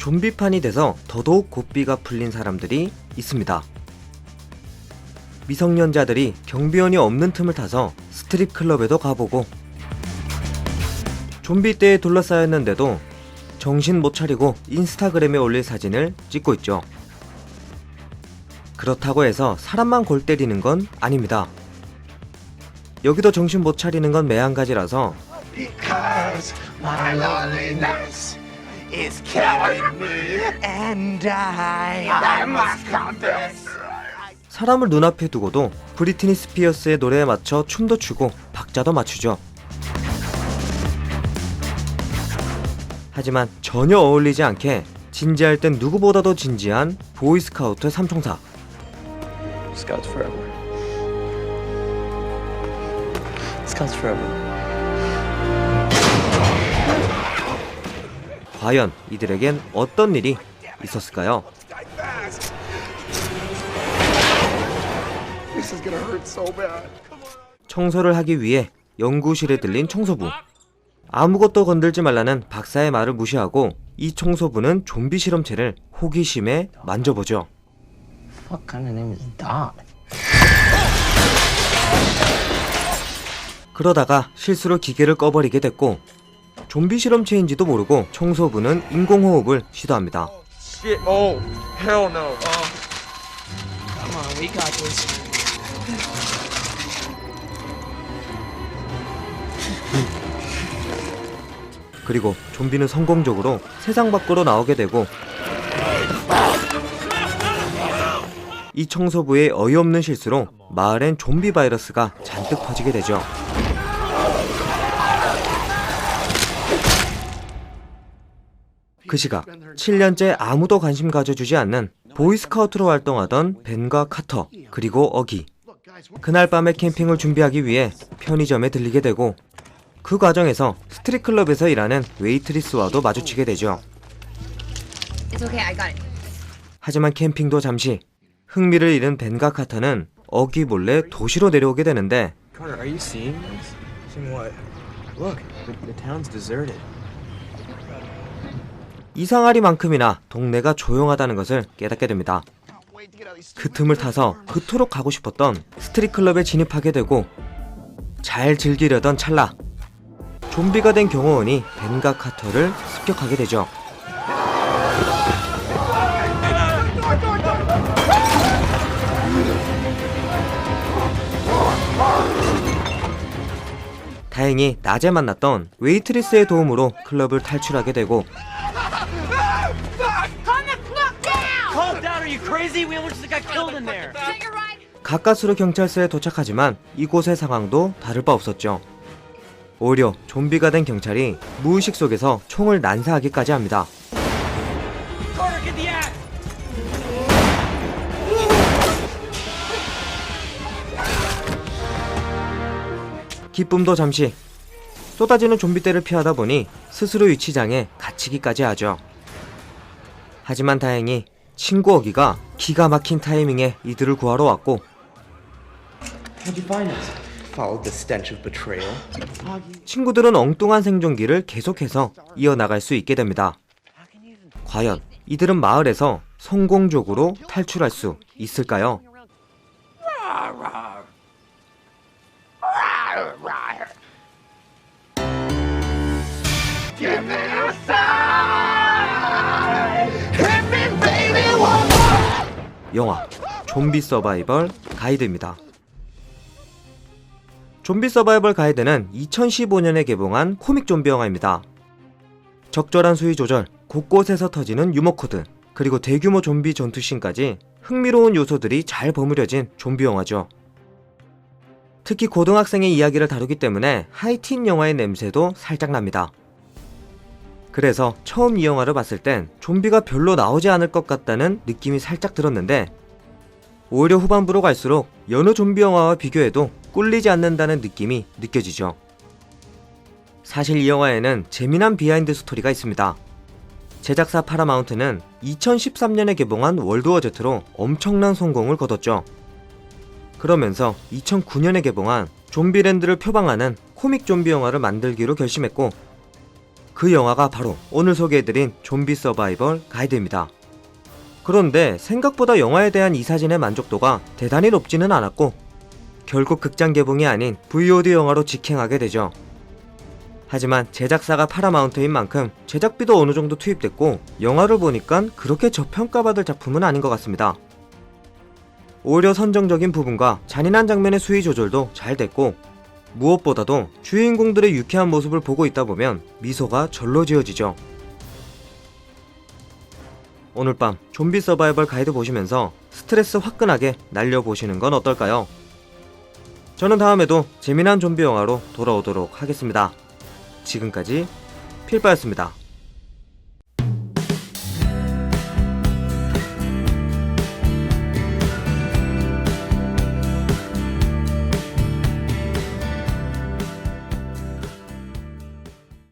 좀비판이 돼서 더더욱 고삐가 풀린 사람들이 있습니다. 미성년자들이 경비원이 없는 틈을 타서 스트립 클럽에도 가보고 좀비 떼에 둘러싸였는데도 정신 못 차리고 인스타그램에 올릴 사진을 찍고 있죠. 그렇다고 해서 사람만 골 때리는 건 아닙니다. 여기도 정신 못 차리는 건 매한가지라서 Because my loneliness is killing me, and I must confess. 사람을 눈앞에 두고도 브리트니 스피어스의 노래에 맞춰 춤도 추고 박자도 맞추죠. 하지만 전혀 어울리지 않게 진지할 땐 누구보다도 진지한 보이스카우트 삼총사. Scouts forever. Scouts forever. 과연 이들에겐 어떤 일이 있었을까요? This is gonna hurt so bad. 청소를 하기 위해 연구실에 들린 청소부. 아무것도 건들지 말라는 박사의 말을 무시하고 이 청소부는 좀비 실험체를 호기심에 만져보죠. What kind of name is Dot? 그러다가 실수로 기계를 꺼버리게 됐고 좀비 실험체인지도 모르고 청소부는 인공호흡을 시도합니다. Shit. Oh, hell no. Come on, we got this. 그리고 좀비는 성공적으로 세상 밖으로 나오게 되고 이 청소부의 어이없는 실수로 마을엔 좀비 바이러스가 잔뜩 퍼지게 되죠. 그 시각 7년째 아무도 관심 가져주지 않는 보이스카우트로 활동하던 벤과 카터 그리고 어기. 그날 밤에 캠핑을 준비하기 위해 편의점에 들리게 되고 그 과정에서 스트릿클럽에서 일하는 웨이트리스와도 마주치게 되죠. It's okay, I got it. 하지만 캠핑도 잠시 흥미를 잃은 벤과 카터는 어기 몰래 도시로 내려오게 되는데 Carter, are you seeing this? Seeing what? Look, the town's deserted. 이상하리만큼이나 동네가 조용하다는 것을 깨닫게 됩니다. 그 틈을 타서 그토록 가고 싶었던 스트릿클럽에 진입하게 되고 잘 즐기려던 찰나 좀비가 된 경호원이 벤과 카터를 습격하게 되죠. 다행히 낮에 만났던 웨이트리스의 도움으로 클럽을 탈출하게 되고 Calm down, are you crazy? We almost just got killed in there. Take a ride. 가까스로 경찰서에 도착하지만 이곳의 상황도 다를 바 없었죠. 오히려 좀비가 된 경찰이 무의식 속에서 총을 난사하기까지 합니다. Carter, get the axe. 기쁨도 잠시. 쏟아지는 좀비떼를 피하다 보니 스스로 위치장에 갇히기까지 하죠. 하지만 다행히 친구 어기가 기가 막힌 타이밍에 이들을 구하러 왔고 How'd you find us? Followed the stench of betrayal. 친구들은 엉뚱한 생존기를 계속해서 이어나갈 수 있게 됩니다. 과연 이들은 마을에서 성공적으로 탈출할 수 있을까요? Give me a sign. Hit me, baby, one more. 영화 좀비 서바이벌 가이드입니다. 좀비 서바이벌 가이드는 2015년에 개봉한 코믹 좀비 영화입니다. 적절한 수위 조절, 곳곳에서 터지는 유머 코드, 그리고 대규모 좀비 전투씬까지 흥미로운 요소들이 잘 버무려진 좀비 영화죠. 특히 고등학생의 이야기를 다루기 때문에 하이틴 영화의 냄새도 살짝 납니다. 그래서 처음 이 영화를 봤을 땐 좀비가 별로 나오지 않을 것 같다는 느낌이 살짝 들었는데 오히려 후반부로 갈수록 여느 좀비 영화와 비교해도 꿀리지 않는다는 느낌이 느껴지죠. 사실 이 영화에는 재미난 비하인드 스토리가 있습니다. 제작사 파라마운트는 2013년에 개봉한 월드워 Z로 엄청난 성공을 거뒀죠. 그러면서 2009년에 개봉한 좀비랜드를 표방하는 코믹 좀비 영화를 만들기로 결심했고 그 영화가 바로 오늘 소개해드린 좀비 서바이벌 가이드입니다. 그런데 생각보다 영화에 대한 이 사진의 만족도가 대단히 높지는 않았고 결국 극장 개봉이 아닌 VOD 영화로 직행하게 되죠. 하지만 제작사가 파라마운트인 만큼 제작비도 어느 정도 투입됐고 영화를 보니까 그렇게 저평가받을 작품은 아닌 것 같습니다. 오히려 선정적인 부분과 잔인한 장면의 수위 조절도 잘 됐고 무엇보다도 주인공들의 유쾌한 모습을 보고 있다 보면 미소가 절로 지어지죠. 오늘 밤 좀비 서바이벌 가이드 보시면서 스트레스 화끈하게 날려보시는 건 어떨까요? 저는 다음에도 재미난 좀비 영화로 돌아오도록 하겠습니다. 지금까지 필바였습니다.